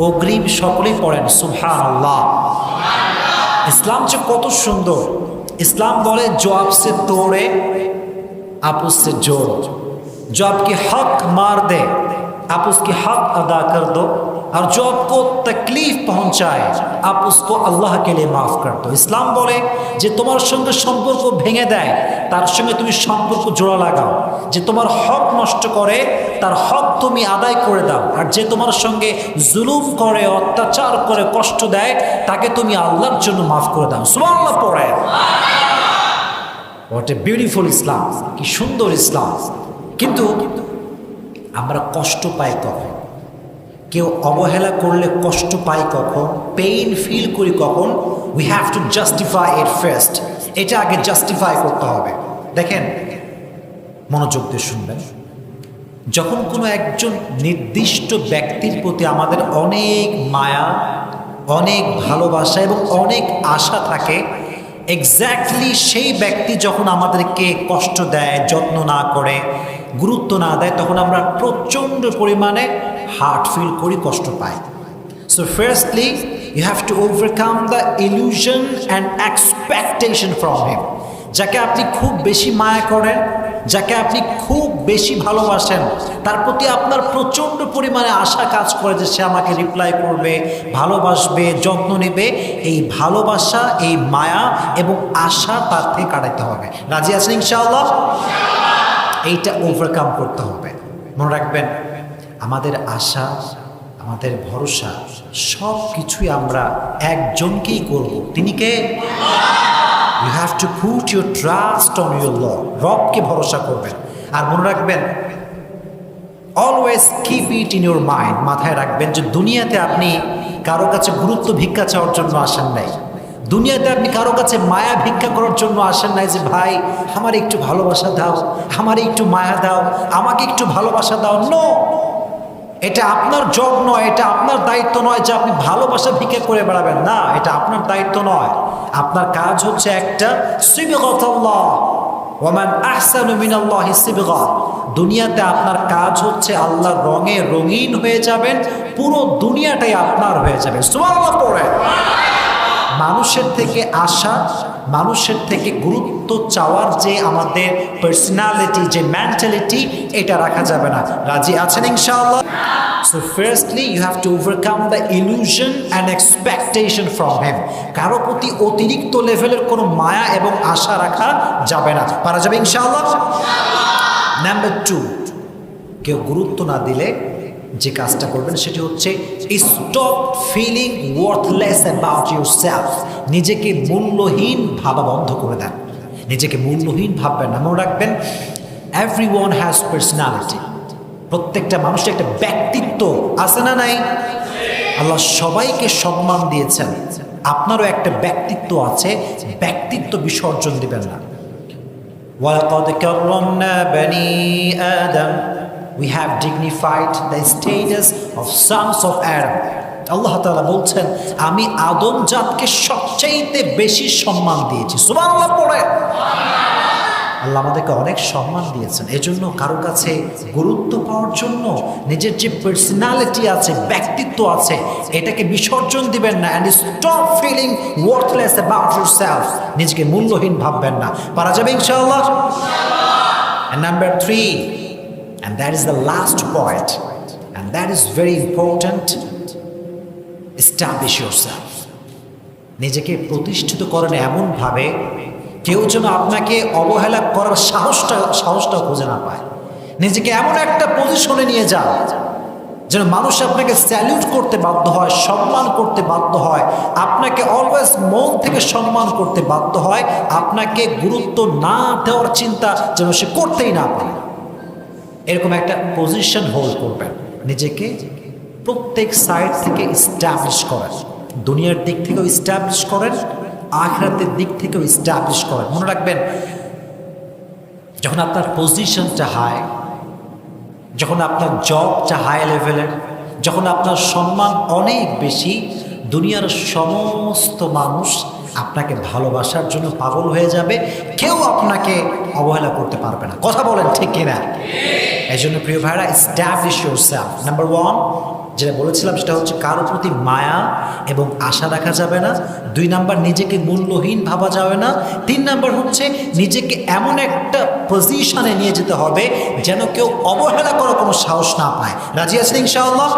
অগ্রিম সকলেই পড়েন সুবহানাল্লাহ। ইসলাম যে কত সুন্দর। इस्लाम बोले जो आपसे तोड़े आप उससे जोड़ो, जो आपके हक मार दे आप उसके हक अदा कर दो, और जो आपको तकलीफ पहुंचाए आप उसको अल्लाह के लिए माफ़ कर दो। इस्लाम बोले जे तुम्हार संगे सम्पर्क भेंगे देय तार संगे तुमी सम्पर्क जोड़ा लागाओ, जे तुम्हार हक नष्ट करे तार हक तुमी आदाय करे दाओ, और जे तुम्हार संगे जुलुम करे अत्याचार करे कष्ट देय ताके तुमी आल्लाहर जन्य माफ़ करे दाओ। सुबहानाल्लाह पड़े। What a beautiful Islam, কি সুন্দর ইসলাম। কিন্তু আমরা কষ্ট পাই কখন? কেউ অবহেলা করলে কষ্ট পাই কখন? পেইন ফিল করি কখন? We have to justify it first. এটা আগে জাস্টিফাই করতে হবে। দেখেন, মনোযোগ দিয়ে শুনবেন। যখন কোনো একজন নির্দিষ্ট ব্যক্তির প্রতি আমাদের অনেক মায়া, অনেক ভালোবাসা এবং অনেক আশা থাকে, এক্স্যাক্টলি সেই ব্যক্তি যখন আমাদেরকে কষ্ট দেয়, যত্ন না করে, গুরুত্ব না দেয়, তখন আমরা প্রচণ্ড পরিমাণে হার্ট ফিল করি, কষ্ট পাই। So firstly you have to overcome the illusion and expectation from him. যাকে আপনি খুব বেশি মায়া করেন, যাকে আপনি খুব বেশি ভালোবাসেন, তার প্রতি আপনার প্রচণ্ড পরিমাণে আশা কাজ করে যে সে আমাকে রিপ্লাই করবে, ভালোবাসবে, যত্ন নেবে। এই ভালোবাসা, এই মায়া এবং আশা তার থেকে কাটাতে হবে। রাজি আছেন ইনশাআল্লাহ? এইটা ওভারকাম করতে হবে। মনে রাখবেন, আমাদের আশা, আমাদের ভরসা সব কিছুই আমরা একজনকেই করব। তিনি কে? You have to put your trust on your Lord. রবকে ভরসা করবেন। আর মনে রাখবেন, always keep it in your mind, মাথায় রাখবেন যে দুনিয়াতে আপনি কারো কাছে গুরুত্ব ভিক্ষা চাওয়ার জন্য আসেন নাই। দুনিয়াতে আপনি কারো কাছে মায়া ভিক্ষা করার জন্য আসেন নাই যে ভাই আমার একটু ভালোবাসা দাও, আমার একটু মায়া দাও, আমাকে একটু ভালোবাসা দাও। নো, এটা আপনার জব নয়, এটা আপনার দায়িত্ব নয় যে আপনি ভালোবাসা ভিক্ষা করে বেড়াবেন। না, এটা আপনার দায়িত্ব নয়। আপনার কাজ হচ্ছে একটা সিবগাতুল্লাহ, ওয়ামান আহসানু মিনাল্লাহি সিবগা। দুনিয়াতে আপনার কাজ হচ্ছে আল্লাহর রঙে রঙিন হয়ে যাবেন, পুরো দুনিয়াটাই আপনার হয়ে যাবে। সুবহানাল্লাহ পড়ে। মানুষের থেকে আশা, মানুষের থেকে গুরুত্ব চাওয়ার যে আমাদের পার্সোনালিটি, যে মেন্টালিটি, এটা রাখা যাবে না। রাজি আছেন ইনশাআল্লাহ? So firstly you have to overcome the illusion and expectation from him. কারো প্রতি অতিরিক্ত লেভেলের কোনো মায়া এবং আশা রাখা যাবে না। পারা যাবে ইনশাআল্লাহ? নাম্বার 2, কেউ গুরুত্ব না দিলে যে কাজটা করবেন সেটি হচ্ছে stop feeling worthless about yourself. নিজেকে মূল্যহীন ভাবা বন্ধ করে দেন। নিজেকে মূল্যহীন ভাববেন না। মনে রাখবেন, এভরিওয়ান হ্যাজ পার্সোনালিটি। প্রত্যেকটা মানুষের একটা ব্যক্তিত্ব আছে না নাই? আল্লাহ সবাইকে সম্মান দিয়েছেন, আপনারও একটা ব্যক্তিত্ব আছে। ব্যক্তিত্ব বিসর্জন দিবেন না। ওয়ালাকাদ কাররামনা বনি আদম, we have dignified the status of sons of Adam. আল্লাহ তাআলা বলছেন, আমি আদম জাতকে সবচাইতে বেশি সম্মান দিয়েছি। সুবহানাল্লাহ পড়ে। আল্লাহ আমাদেরকে অনেক সম্মান দিয়েছেন। এজন্য কারো কাছে গুরুত্ব পাওয়ার জন্য নিজের যে পার্সোনালিটি আছে, ব্যক্তিত্ব আছে, এটাকে বিসর্জন দিবেন না। And stop feeling worthless about yourself. নিজেকে মূল্যহীন ভাববেন না। পারা যাবে ইনশাআল্লাহ? And number 3, and that is the last point, and that is very important, establish yourself. নিজেকে প্রতিষ্ঠিত করেন এমনভাবে কেউ যেন আপনাকে অবহেলা করার সাহসটা খুঁজে না পায়। নিজেকে এমন একটা পজিশনে নিয়ে যান যেন মানুষ আপনাকে স্যালিউট করতে বাধ্য হয়, সম্মান করতে বাধ্য হয়, আপনাকে অলওয়েজ মন থেকে সম্মান করতে বাধ্য হয়, আপনাকে গুরুত্ব না দেওয়ার চিন্তা যেন সে করতেই না পারে। এরকম একটা পজিশন হোল্ড করবেন। নিজেকে প্রত্যেক সাইড থেকে ইস্টাবলিশ করেন। দুনিয়ার দিক থেকেও ইস্টাবলিশ করেন, আখিরাতের দিক থেকেও ইস্টাবলিশ করেন। মনে রাখবেন, যখন আপনার পজিশনটা হাই, যখন আপনার জবটা হাই লেভেলের, যখন আপনার সম্মান অনেক বেশি, দুনিয়ার সমস্ত মানুষ আপনাকে ভালোবাসার জন্য পাগল হয়ে যাবে। কেউ আপনাকে অবহেলা করতে পারবে না। কথা বলেন ঠিক কিনা? এই জন্য প্রিয় ভাইরা, এস্টাবলিশ ইউরসেলফ। নাম্বার 1, যেটা বলেছিলাম সেটা হচ্ছে কারোর প্রতি মায়া এবং আশা রাখা যাবে না। 2 নাম্বার, নিজেকে মূল্যহীন ভাবা যাবে না। 3 নাম্বার হচ্ছে নিজেকে এমন একটা পজিশনে নিয়ে যেতে হবে যেন কেউ অবহেলা করার কোনো সাহস না পায়। রাজি আছেন ইনশাআল্লাহ?